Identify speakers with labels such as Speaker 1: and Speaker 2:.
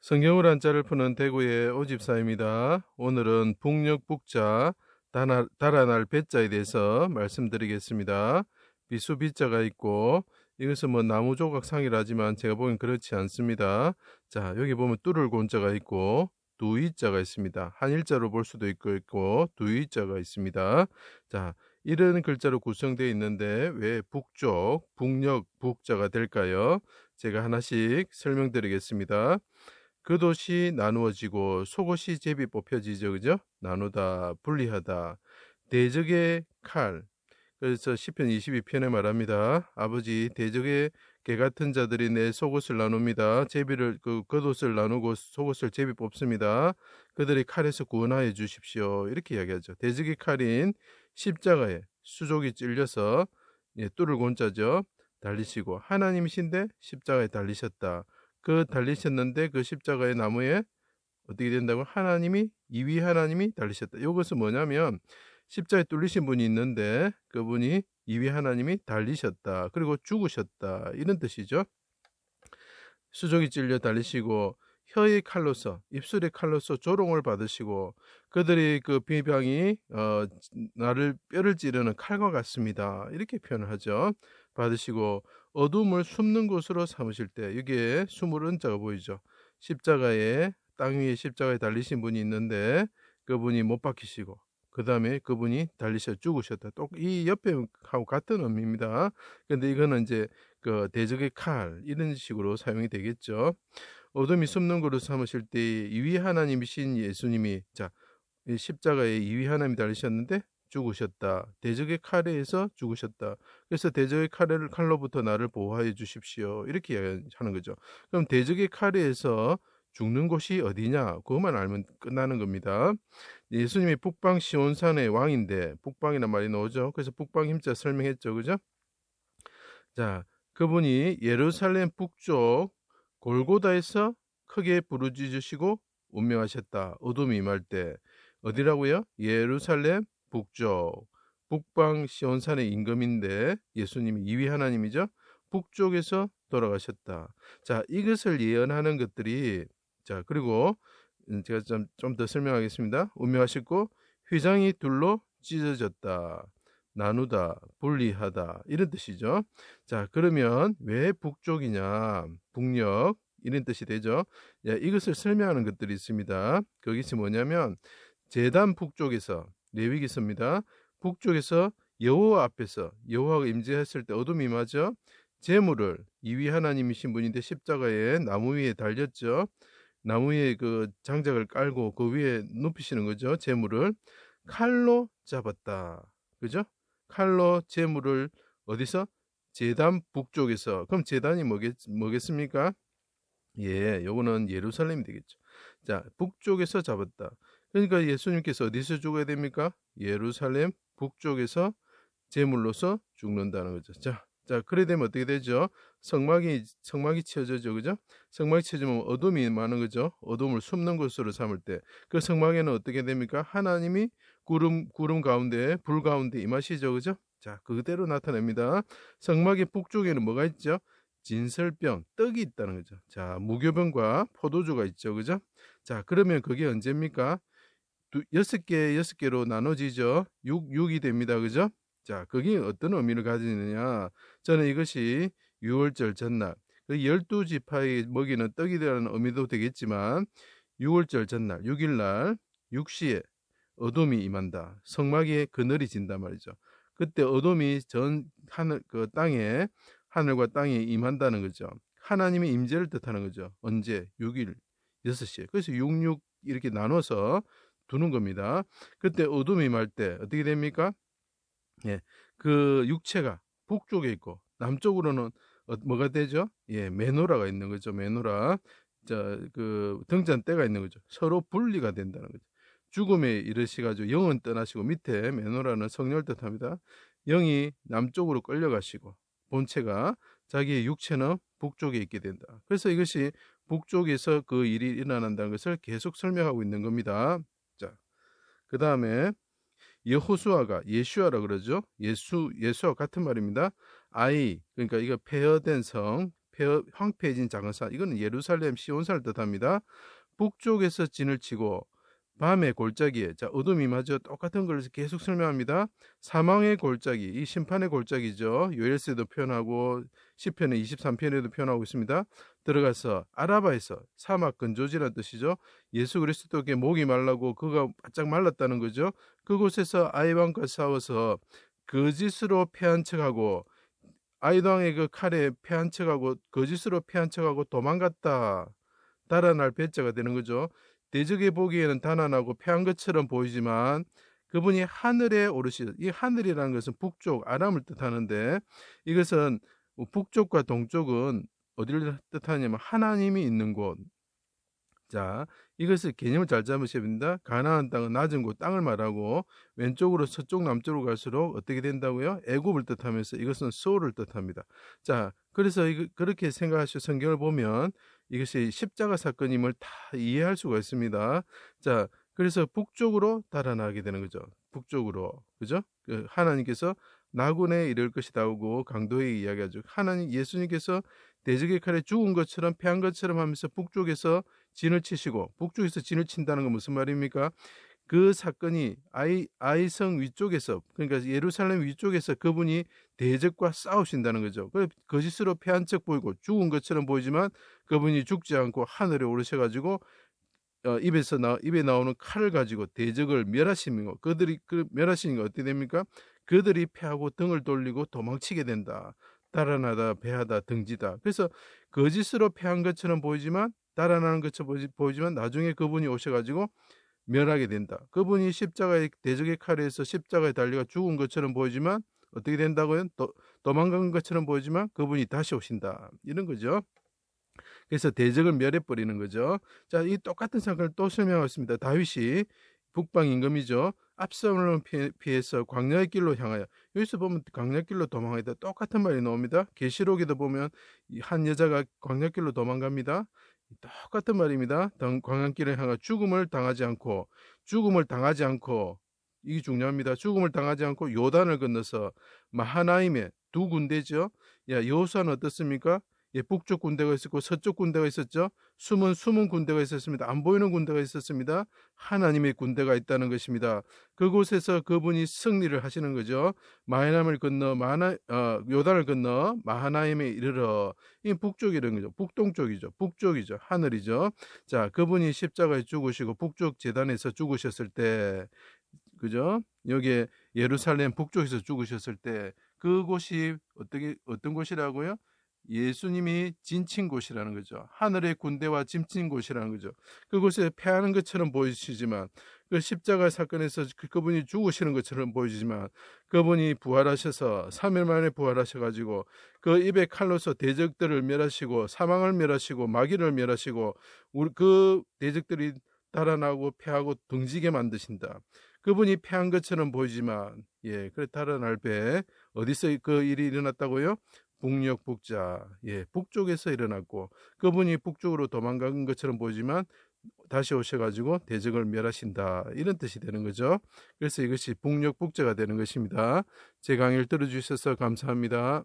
Speaker 1: 성경을 한자를 푸는 대구의 오집사입니다. 오늘은 북녘 북자 달아날 배자에 대해서 말씀드리겠습니다. 비수 비자가 있고 이것은 뭐 나무 조각상이라 하지만 제가 보기엔 그렇지 않습니다. 자, 여기 보면 뚫을 곤자가 있고 두이자가 있습니다. 한일자로 볼 수도 있고 두이자가 있습니다. 자, 이런 글자로 구성되어 있는데 왜 북쪽, 북녘, 북자가 될까요? 제가 하나씩 설명드리겠습니다. 그것이 나누어지고 속옷이 제비 뽑혀지죠, 그죠? 나누다, 분리하다. 대적의 칼. 그래서 시편 22편에 말합니다. 아버지, 대적의 개 같은 자들이 내 속옷을 나눕니다. 제비를 겉옷을 나누고 속옷을 제비 뽑습니다. 그들이 칼에서 구원하여 주십시오. 이렇게 이야기하죠. 대적의 칼인 십자가에 수족이 찔려서 뚫을 곤자죠. 달리시고 하나님이신데 십자가에 달리셨다. 그 달리셨는데 그 십자가의 나무에 어떻게 된다고? 하나님이 이위 하나님이 달리셨다. 이것은 뭐냐면 십자가에 뚫리신 분이 있는데 그분이 이위 하나님이 달리셨다. 그리고 죽으셨다. 이런 뜻이죠. 수족이 찔려 달리시고 혀의 칼로서 입술의 칼로서 조롱을 받으시고 그들이 그 비방이 나를 뼈를 찌르는 칼과 같습니다. 이렇게 표현을 하죠. 받으시고 어둠을 숨는 곳으로 삼으실 때 여기에 숨을 은자가 보이죠. 십자가에 땅 위에 십자가에 달리신 분이 있는데 그분이 못 박히시고 그 다음에 그분이 달리셔 죽으셨다. 또 이 옆에 하고 같은 의미입니다. 근데 이거는 이제 그 대적의 칼 이런 식으로 사용이 되겠죠. 어둠이 숨는 곳으로 삼으실 때 이위 하나님이신 예수님이 이 십자가에 이위 하나님이 달리셨는데 죽으셨다. 대적의 칼에 의해서 죽으셨다. 그래서 대적의 칼로부터 나를 보호하여 주십시오. 이렇게 하는 거죠. 그럼 대적의 칼에 의해서 죽는 곳이 어디냐? 그것만 알면 끝나는 겁니다. 예수님이 북방 시온산의 왕인데 북방이란 말이 나오죠. 그래서 북방 힘자 설명했죠. 그죠? 자, 그분이 예루살렘 북쪽 골고다에서 크게 부르짖으시고 운명하셨다. 어둠이 임할 때 어디라고요? 예루살렘 북쪽 북방 시온산의 임금인데 예수님이 이위 하나님이죠. 북쪽에서 돌아가셨다. 자, 이것을 예언하는 것들이 그리고 제가 좀 더 설명하겠습니다. 운명하셨고 휘장이 둘로 찢어졌다. 나누다, 분리하다 이런 뜻이죠. 자, 그러면 왜 북쪽이냐? 북녘 이런 뜻이 되죠. 이것을 설명하는 것들이 있습니다. 거기서 뭐냐면 제단 북쪽에서 레위기서입니다. 북쪽에서 여호와 앞에서 여호와가 임재했을 때 어둠이 임하죠. 제물을 이위 하나님이신 분인데 십자가에 나무 위에 달렸죠. 나무 위에 그 장작을 깔고 그 위에 눕히시는 거죠. 제물을 칼로 잡았다. 그죠? 칼로 제물을 어디서? 제단 북쪽에서. 그럼 제단이 뭐겠습니까? 예, 요거는 예루살렘이 되겠죠. 자, 북쪽에서 잡았다. 그러니까 예수님께서 어디서 죽어야 됩니까? 예루살렘 북쪽에서 제물로서 죽는다는 거죠. 자, 그래 되면 어떻게 되죠? 성막이 치어져죠, 그죠? 성막이 치어지면 어둠이 많은 거죠. 어둠을 숨는 곳으로 삼을 때 그 성막에는 어떻게 됩니까? 하나님이 구름 가운데 불 가운데 임하시죠, 그죠? 자, 그대로 나타냅니다. 성막의 북쪽에는 뭐가 있죠? 진설병, 떡이 있다는 거죠. 자, 무교병과 포도주가 있죠, 그죠? 자, 그러면 그게 언제입니까? 여섯 개로 나눠지죠. 6이 됩니다, 그죠? 자, 그게 어떤 의미를 가지느냐? 저는 이것이 6월절 전날, 그 12지파에 먹이는 떡이 되라는 의미도 되겠지만 6월절 전날, 6일날 6시에 어둠이 임한다. 성막에 그늘이 진단 말이죠. 그때 어둠이 전 하늘과 땅에 임한다는 거죠. 하나님의 임재를 뜻하는 거죠. 언제? 6일 6시에. 그래서 66 이렇게 나눠서 두는 겁니다. 그때 어둠이 임할 때 어떻게 됩니까? 예, 그 육체가 북쪽에 있고 남쪽으로는 뭐가 되죠? 예, 메노라가 있는 거죠. 메노라. 그 등잔대가 있는 거죠. 서로 분리가 된다는 거죠. 죽음에 이르시가지고 영은 떠나시고 밑에 메노라는 성령을 뜻합니다. 영이 남쪽으로 끌려가시고 본체가 자기의 육체는 북쪽에 있게 된다. 그래서 이것이 북쪽에서 그 일이 일어난다는 것을 계속 설명하고 있는 겁니다. 자, 그 다음에 여호수아가 예슈아라 그러죠. 예수와 같은 말입니다. 그러니까 이거 폐허된 성, 황폐해진 작은 산, 이거는 예루살렘 시온산을 뜻합니다. 북쪽에서 진을 치고 밤의 골짜기에, 자, 어둠이 마저 똑같은 걸 계속 설명합니다. 사망의 골짜기, 이 심판의 골짜기죠. 요엘서에도 표현하고 시편의 23편에도 표현하고 있습니다. 들어가서 아라바에서, 사막 근조지라는 뜻이죠. 예수 그리스도께 목이 말라고 그가 바짝 말랐다는 거죠. 그곳에서 아이방과 싸워서 거짓으로 패한 척하고, 아이방의 그 칼에 패한 척하고 거짓으로 패한 척하고 도망갔다. 달아날 배자가 되는 거죠. 대적에 보기에는 단안하고 패한 것처럼 보이지만 그분이 하늘에 오르시다. 이 하늘이라는 것은 북쪽 아람을 뜻하는데, 이것은 북쪽과 동쪽은 어디를 뜻하냐면 하나님이 있는 곳. 자, 이것을 개념을 잘 잡으셔야 됩니다. 가나안 땅은 낮은 곳, 땅을 말하고 왼쪽으로 서쪽 남쪽으로 갈수록 어떻게 된다고요? 애굽을 뜻하면서 이것은 소울을 뜻합니다. 자, 그래서 그렇게 생각하시고 성경을 보면 이것이 십자가 사건임을 다 이해할 수가 있습니다. 자, 그래서 북쪽으로 달아나게 되는 거죠. 북쪽으로, 그죠? 하나님께서 나군에 이를 것이다 하고 강도에 이야기하죠. 하나님, 예수님께서 대적의 칼에 죽은 것처럼 패한 것처럼 하면서 북쪽에서 진을 치시고, 북쪽에서 진을 친다는 건 무슨 말입니까? 그 사건이 아이성 위쪽에서, 그러니까 예루살렘 위쪽에서 그분이 대적과 싸우신다는 거죠. 거짓으로 패한 척 보이고 죽은 것처럼 보이지만 그분이 죽지 않고 하늘에 오르셔가지고 입에 나오는 칼을 가지고 대적을 멸하시는 거. 그들이 멸하시는 거 어떻게 됩니까? 그들이 패하고 등을 돌리고 도망치게 된다. 달아나다, 배하다, 등지다. 그래서 거짓으로 패한 것처럼 보이지만, 달아나는 것처럼 보이지만 나중에 그분이 오셔가지고 멸하게 된다. 그분이 십자가의 대적의 칼에서 십자가에 달려가 죽은 것처럼 보이지만 어떻게 된다고요? 도망간 것처럼 보이지만 그분이 다시 오신다. 이런 거죠. 그래서 대적을 멸해버리는 거죠. 자, 이 똑같은 사건을 또 설명하겠습니다. 다윗이 북방 임금이죠. 압살롬을 피해서 광야의 길로 향하여, 여기서 보면 광야의 길로 도망하다 똑같은 말이 나옵니다. 계시록에도 보면 한 여자가 광야의 길로 도망갑니다. 똑같은 말입니다. 광야길을 향하 죽음을 당하지 않고, 이게 중요합니다. 죽음을 당하지 않고 요단을 건너서 마하나임의 두 군대죠. 여호수아는 어떻습니까? 북쪽 군대가 있었고 서쪽 군대가 있었죠. 숨은 군대가 있었습니다. 안 보이는 군대가 있었습니다. 하나님의 군대가 있다는 것입니다. 그곳에서 그분이 승리를 하시는 거죠. 마하나임을 건너 요단을 건너 마하나임에 이르러, 이 북쪽이라는 거죠. 북동쪽이죠. 북쪽이죠. 하늘이죠. 자, 그분이 십자가에 죽으시고 북쪽 제단에서 죽으셨을 때, 그죠? 여기에 예루살렘 북쪽에서 죽으셨을 때 그곳이 어떤 곳이라고요? 예수님이 진친 곳이라는 거죠. 하늘의 군대와 진친 곳이라는 거죠. 그곳에 패하는 것처럼 보이시지만, 그 십자가 사건에서 그분이 죽으시는 것처럼 보이지만, 그분이 부활하셔서 3일 만에 부활하셔가지고 그 입에 칼로서 대적들을 멸하시고 사망을 멸하시고 마귀를 멸하시고 그 대적들이 달아나고 패하고 등지게 만드신다. 그분이 패한 것처럼 보이지만, 그래 달아날 배, 어디서 그 일이 일어났다고요? 북녘 북자, 북쪽에서 일어났고, 그분이 북쪽으로 도망간 것처럼 보이지만 다시 오셔가지고 대적을 멸하신다, 이런 뜻이 되는 거죠. 그래서 이것이 북녘 북자가 되는 것입니다. 제 강의를 들어주셔서 감사합니다.